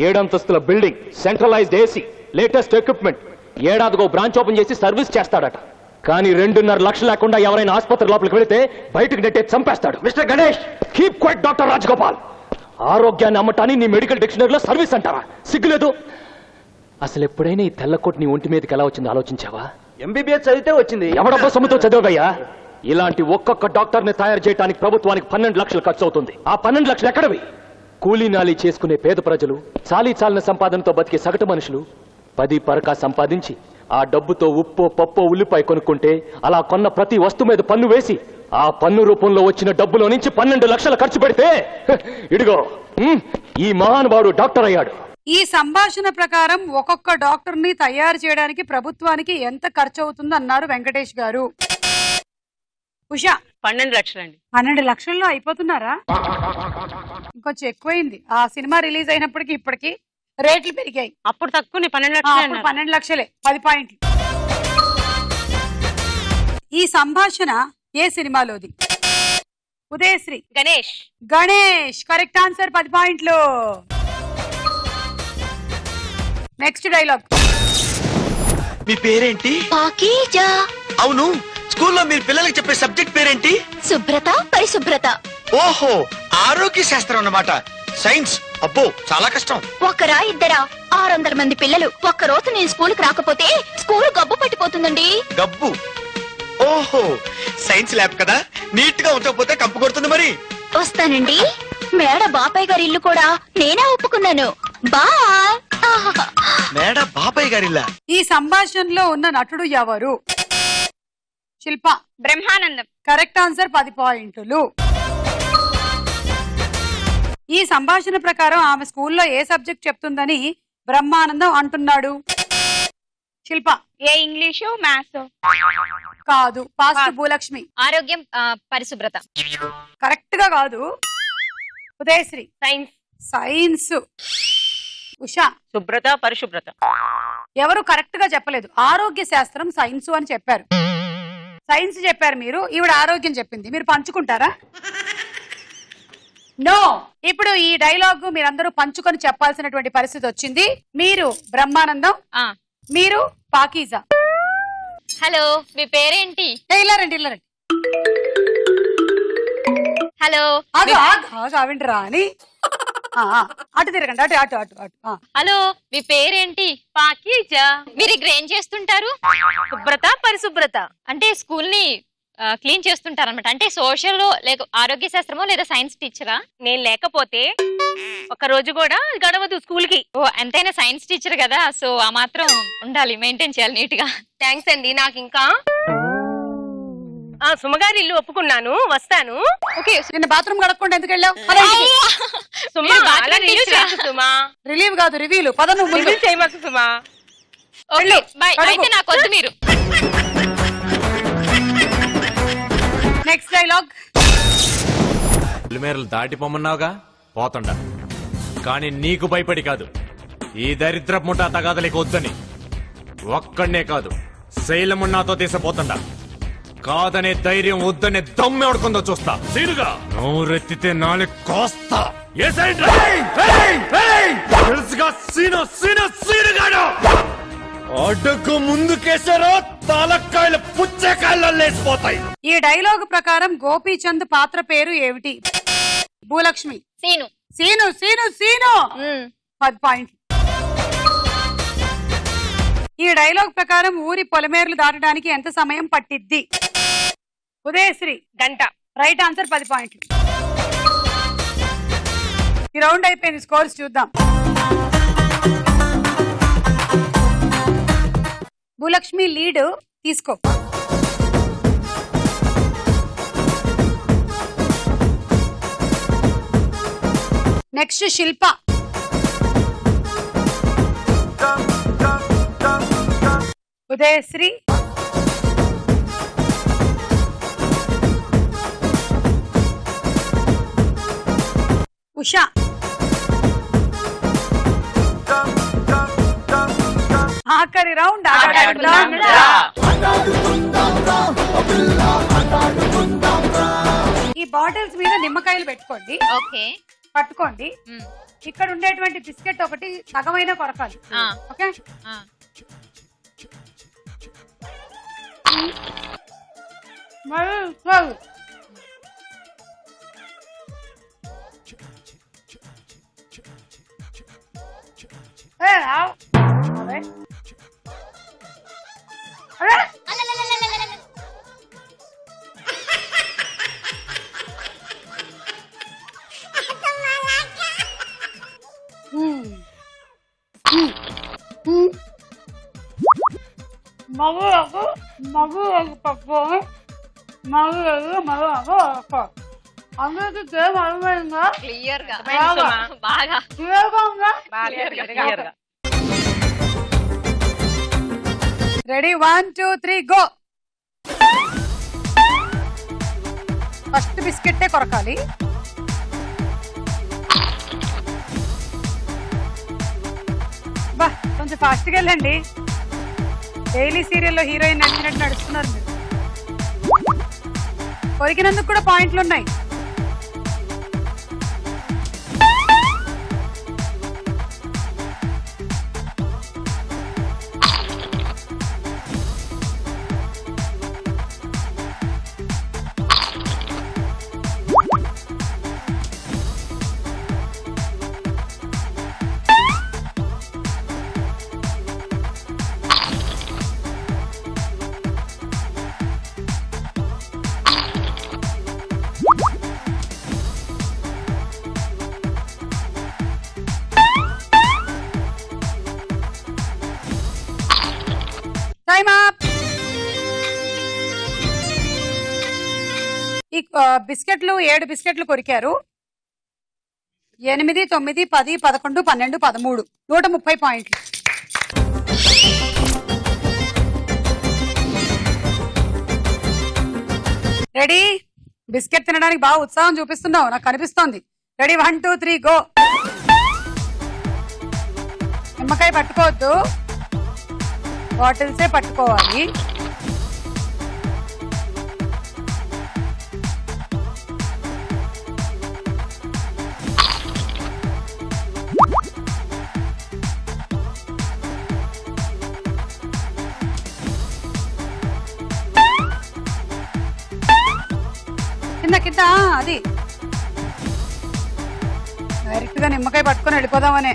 7 అంతస్తుల building, centralised AC, latest equipment. ఏడాదిగో బ్రాంచ్ ఓపెన్ చేసి సర్వీస్ చేస్తాడట. కానీ 2.5 లక్షలు లేకుండా ఎవరైనా ఆసుపత్రి లోపలికి వెళితే బయటకు నెట్టే చంపేస్తాడు. Mister Ganesh, keep quiet doctor Rajagopal. ఆరోగ్యాన్ని అమ్మటాన్ని నీ మెడికల్ డిక్షనరీలో సర్వీస్ అంటారా? సిగ్గులేదు? అసలు ఎప్పుడైనా ఈ తెల్లకోట్ నీ ఒంటి మీదకి ఎలా వచ్చిందో ఆలోచించావా? MBBS చదివితే వచ్చింది. ఎవడబ్బా సొమ్ముతో చదివయ్యా? ఇలాంటి ఒక్కొక్క డాక్టర్ ని తయారు చేయడానికి ప్రభుత్వానికి 12 లక్షలు ఖర్చు అవుతుంది. ఆ 12 లక్షలు ఎక్కడవి? కూలీ నాలి చేసుకునే పేద ప్రజలు, చాలీ చాలిన సంపాదనతో బతికే సగటు మనుషులు 10 పరకా సంపాదించి ఆ డబ్బుతో ఉప్పు పప్పు ఉల్లిపాయ కొనుక్కుంటే అలా కొన్న ప్రతి వస్తువు మీద పన్ను వేసి ఆ పన్ను రూపంలో వచ్చిన డబ్బులో నుంచి 12 లక్షలు ఖర్చు పెడితే ఇడిగో ఈ మహానుభావుడు డాక్టర్ అయ్యాడు. ఈ సంభాషణ ప్రకారం ఒక్కొక్క డాక్టర్ ని తయారు చేయడానికి ప్రభుత్వానికి ఎంత ఖర్చు అవుతుంది అన్నారు వెంకటేష్ గారు? ఉషా. 12 లక్షలండి. 12 లక్షల్లో అయిపోతున్నారా? ఇంకొంచెం ఎక్కువైంది. ఆ సినిమా రిలీజ్ అయినప్పటికీ ఇప్పటికి రేట్లు పెరిగాయి. అప్పుడు తక్కువ 12 లక్షలు. 12 లక్షలే, 10 పాయింట్లు. ఈ సంభాషణ ఏ సినిమాలోది? ఉదయశ్రీ. గణేష్. గణేష్. కరెక్ట్ ఆన్సర్, 10 పాయింట్లు. Next dialogue. మీ పేరేంటి? పాకీజా. అవును, స్కూల్లో మీరు పిల్లలకి చెప్పే సబ్జెక్ట్ పేరేంటి? శుభ్రత, పరిశుభ్రత. ఓహో, ఆరోగ్య శాస్త్రం అన్నమాట. సైన్స్ అబ్బో చాలా కష్టం. ఒకరా ఇద్దరా? 600 మంది పిల్లలు. ఒక్క రోజు నేను స్కూల్కి రాకపోతే స్కూల్ గబ్బు పట్టిపోతుందండి. గబ్బు? ఓహో, సైన్స్ ల్యాబ్ కదా, నీట్ గా ఉంచకపోతే కంపు కొడుతుంది. మరి వస్తానండి. మేడ బాబాయ్ గారి ఇల్లు కూడా నేనే ఒప్పుకున్నాను. బాయ్. మేడ బాబాయ్ గారిల్లా? ఈ సంభాషణలో ఉన్న నటుడు ఎవరు? శిల్ప. బ్రహ్మానందం. కరెక్ట్ ఆన్సర్, 10 పాయింట్లు. ఈ సంభాషణ ప్రకారం ఆమె స్కూల్లో ఏ సబ్జెక్ట్ చెప్తుందని బ్రహ్మానందం అంటున్నాడు? శిల్ప. ఏ ఇంగ్లీషు మ్యాథ్స్? కాదు. పాస్ట్ భూలక్ష్మి. ఆరోగ్యం, పరిశుభ్రత. కరెక్ట్ గా కాదు. ఉదయశ్రీ. సైన్స్. సైన్స్. ఉషా. శుభ్రత, పరిశుభ్రత. ఎవరు కరెక్ట్ గా చెప్పలేదు. ఆరోగ్య శాస్త్రం సైన్స్ అని చెప్పారు. సైన్స్ చెప్పారు మీరు, ఈవిడ ఆరోగ్యం చెప్పింది. మీరు పంచుకుంటారా? నో. ఇప్పుడు ఈ డైలాగ్ మీరందరూ పంచుకొని చెప్పాల్సినటువంటి పరిస్థితి వచ్చింది. మీరు బ్రహ్మానందం, మీరు పాకీజా. హలో, మీ పేరేంటి? ఇల్లారండి. హలో. ఆవింటరా అని అటు తిరగండి. అటు అటు అటు అటు. హలో, మీ పేరేంటి? పాకీజా. మీరు ఇక్కడ ఏం చేస్తుంటారు? శుభ్రత, పరిశుభ్రత. అంటే స్కూల్ ని క్లీన్ చేస్తుంటారన్నమాట. అంటే సోషల్ లేక ఆరోగ్య శాస్త్రమో లేదా సైన్స్ టీచరా? నేను లేకపోతే ఒక రోజు కూడా గడవదు స్కూల్ కి. ఓ, ఎంతైనా సైన్స్ టీచర్ కదా, సో ఆ మాత్రం ఉండాలి, మెయింటైన్ చేయాలి నీట్ గా. థ్యాంక్స్ అండి. నాకు ఇంకా సుమగారి ఇల్లు ఒప్పుకున్నాను, వస్తాను. ఓకే. నిన్న బాత్రూమ్ కడగకుండా ఎందుకు వెళ్ళావు? రిలీవ్ కాదు, రివ్యూలు. పద నువ్వు చేయమాకు సుమా. Okay by. అయితే నాకు వద్దు మీరు. Next dialogue. పులిమేరలు దాటిపోమన్నావుగా, పోతుండా. కానీ నీకు భయపడి కాదు, ఈ దరిద్ర ముఠా తగాదలేక వద్దని. ఒక్కడనే కాదు, శైలమున్నాతో తీసపోతుండా. కాదనే ధైర్యం వద్దనే దమ్మె ఉడుకుందో చూస్తా. సీనుగా నోరెత్తితే నాలుగు కోస్తా. తెలుసుగా సీనుగాడు. అడుగు ముందుకేసారో తాలక్కాయలు పుచ్చకాయలు లేసిపోతాయి. ఈ డైలాగ్ ప్రకారం గోపీచంద్ పాత్ర పేరు ఏమిటి? భూలక్ష్మి. సీను. సీను సీను సీను 10 పాయింట్లు. ఈ డైలాగ్ ప్రకారం ఊరి పొలమేర్లు దాటడానికి ఎంత సమయం పట్టిద్ది? ఉదయశ్రీ. గంట. రైట్ ఆన్సర్ 10 పాయింట్లు. ఈ రౌండ్ అయిపోయింది, స్కోర్స్ చూద్దాం. భూలక్ష్మి లీడ్ తీసుకో. నెక్స్ట్ శిల్ప. ఉదయశ్రీ. ఉషా. ఆఖరి రౌండ్ ఈ బాటిల్స్ మీద నిమ్మకాయలు పెట్టుకోండి. ఓకే. పట్టుకోండి. ఇక్కడ ఉండేటువంటి బిస్కెట్ ఒకటి సగమైన కొరకాలి. ఓకే. అందరికి గేమ్ అర్థమైందా? క్లియర్ గా బాగా రెడీ 1 2 3 గో. ఫస్ట్ బిస్కెట్టే కొరకాలి. బా కొంచెం ఫాస్ట్ గా వెళ్ళండి. డైలీ సీరియల్లో హీరోయిన్ నడిచినట్టు నడుస్తున్నారు మీరు. కొరికినందుకు కూడా పాయింట్లు ఉన్నాయి. బిస్కెట్లు 7 బిస్కెట్లు కొరికారు. 8 9 10 11 12 13 130 పాయింట్లు. రెడీ? బిస్కెట్ తినడానికి బాగా ఉత్సాహం చూపిస్తున్నావు, నాకు కనిపిస్తోంది. Ready 1 2 3 go. నిమ్మకాయ పట్టుకోవద్దు, బాటిల్సే పట్టుకోవాలి. కింద అది డైరెక్ట్ గా నిమ్మకాయ పట్టుకొని వెళ్ళిపోదామనే.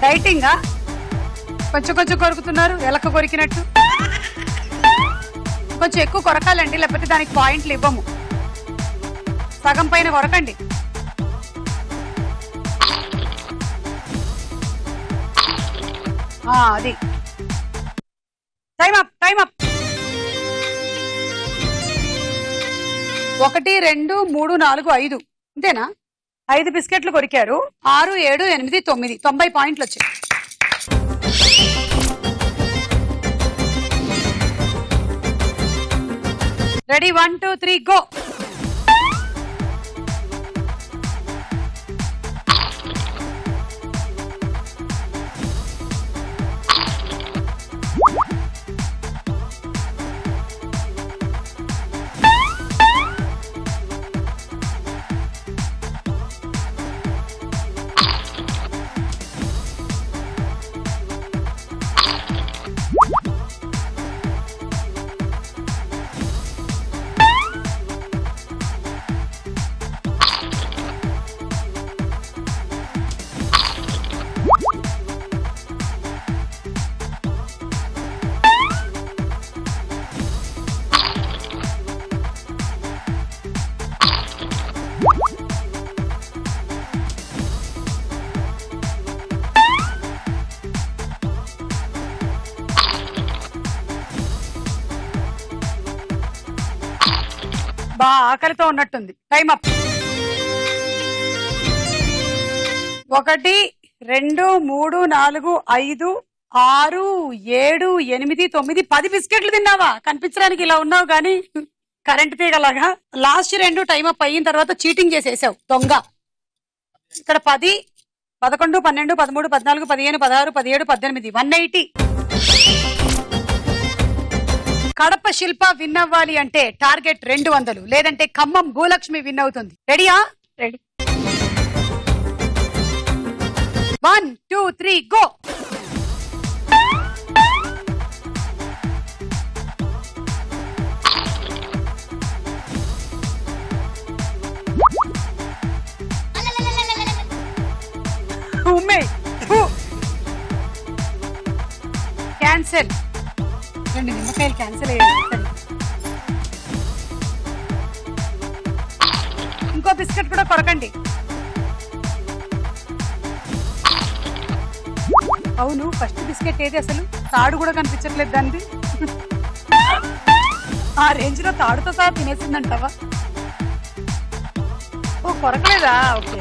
డైటింగా కొంచెం కొంచెం కొరుకుతున్నారు, ఎలక కొరికినట్టు. కొంచెం ఎక్కువ కొరకాలండి, లేకపోతే దానికి పాయింట్లు ఇవ్వము. సగం పైన కొరకండి. అది టైం అప్. 1 2 3 4 5 అంతేనా? 5 బిస్కెట్లు కొరికారు. 6 7 8 9 90 పాయింట్లు వచ్చాయి. Ready 1 2 3 go. ఆకలితో ఉన్నట్టుంది. Time up. 1 2 3 4 5 6 7 8 9 10 బిస్కెట్లు తిన్నావా? కనిపించడానికి ఇలా ఉన్నావు కానీ కరెంట్ తీగలాగా. లాస్ట్ 2 టైం అప్ అయిన తర్వాత చీటింగ్ చేసేసావు దొంగ. ఇక్కడ 10 11 12 13 14 15 16 17 18 180. కడప శిల్ప విన్ అవ్వాలి అంటే టార్గెట్ 200, లేదంటే ఖమ్మం భూలక్ష్మి విన్ అవుతుంది. రెడీయా? రెడీ. 1 2 3 గో. క్యాన్సల్. 2 నిమ్మకాయలు క్యాన్సల్ అయ్యాయి. ఇంకో బిస్కెట్ కూడా కొరకండి. అవును, ఫస్ట్ బిస్కెట్ ఏది అసలు? తాడు కూడా కనిపించట్లేదు దాన్ని. ఆ రేంజ్ లో తాడుతో సహా తినేసిందంటావా? ఓ కొరకలేదా? ఓకే.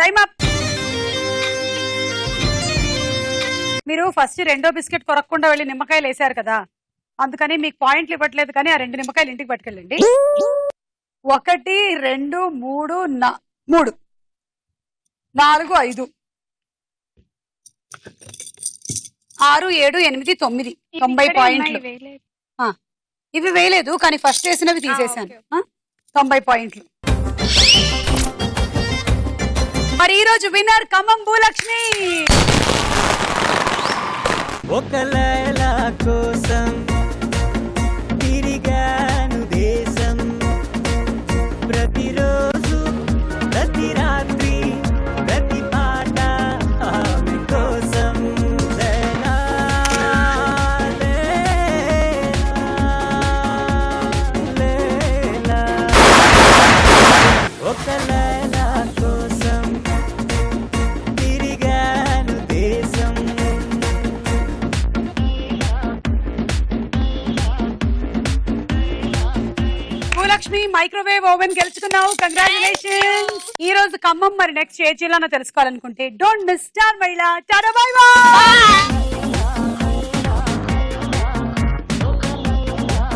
Time up. మీరు ఫస్ట్ 2వ బిస్కెట్ కొరక్కుండా వెళ్ళి నిమ్మకాయలు వేసారు కదా, అందుకని మీకు పాయింట్లు ఇవ్వట్లేదు. కానీ ఆ 2 నిమ్మకాయలు ఇంటికి పట్టుకెళ్ళండి. 1 2 3 4 5 6 7 8 9 90 పాయింట్లు. ఇవి వేయలేదు కానీ ఫస్ట్ వేసినవి తీసేసాను. 90 పాయింట్లు. మరి ఈ రోజు విన్నర్ ఖమ్మం భూలక్ష్మి. ఒక లైలా కోసం తిరిగాను దేశం, ప్రతిరోజు ప్రతి రాత్రి ప్రతి పాట ఆమె కోసం. లైలా లైలా ఒక లైలా కోసం తిరిగాను దేశం. భూలక్ష్మి మైక్రోవేవ్ ఓవెన్ గెలుచుకున్నావు. కంగ్రాచులేషన్స్. ఈ రోజు ఖమ్మం మరి నెక్స్ట్ ఏ జిల్లానో తెలుసుకోవాలనుకుంటే డోంట్ మిస్ స్టార్ మహిళ. Tata bye by.